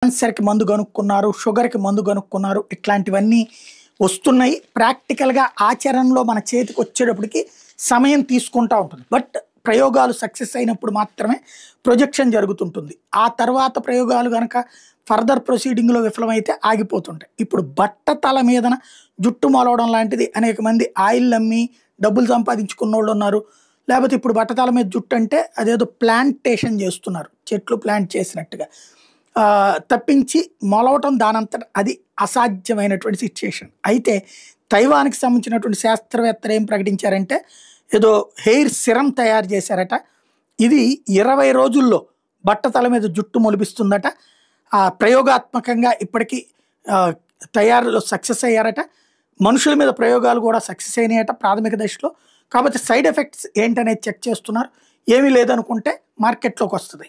క్యాన్సర్‌కి మందు గనుక్కున్నారు, షుగర్‌కి మందు గనుక్కున్నారు. ఇట్లాంటివన్నీ వస్తున్నాయి. ప్రాక్టికల్‌గా ఆచరణలో మన చేతికొచ్చేటప్పటికి సమయం తీసుకుంటా ఉంటుంది. బట్ ప్రయోగాలు సక్సెస్ అయినప్పుడు మాత్రమే ప్రొజెక్షన్ జరుగుతుంటుంది. ఆ తర్వాత ప్రయోగాలు గనక ఫర్దర్ ప్రొసీడింగ్‌లో విఫలమైతే ఆగిపోతుంటాయి. ఇప్పుడు బట్టతల మీదన జుట్టు మొలవడం లాంటిది అనేక మంది ఆయిల్లమ్మి డబ్బులు సంపాదించుకున్నోళ్ళున్నారు. లేపోతే ఇప్పుడు బట్టతల మీద జుట్టంటే అదేదో ప్లాంటేషన్ జేస్తున్నారు. చెట్లు ప్లాంట్ చేసినట్టుగా. తప్పించి మొలవటం దానంతట అది అసాధ్యమైనటువంటి సిట్యుయేషన్. అయితే తైవాన్‌కి సంబంధించినటువంటి శాస్త్రవేత్తలు ఏం ప్రకటించారంటే, ఏదో హెయిర్ సిరమ్ తయారు చేశారట. ఇది 20 రోజుల్లో బట్టతల మీద జుట్టు మొలిపిస్తుందట. ప్రయోగాత్మకంగా ఇప్పటికి ఆహ్, తయారులో సక్సెస్ అయ్యారట. మనుషుల మీద ప్రయోగాలు కూడా సక్సెస్ అయినాయట ప్రాథమిక దశలో. కాపోతే సైడ్ ఎఫెక్ట్స్ ఏంటనేది చెక్ చేస్తున్నారు. ఏమీ లేదనుకుంటే మార్కెట్‌లోకొస్తది.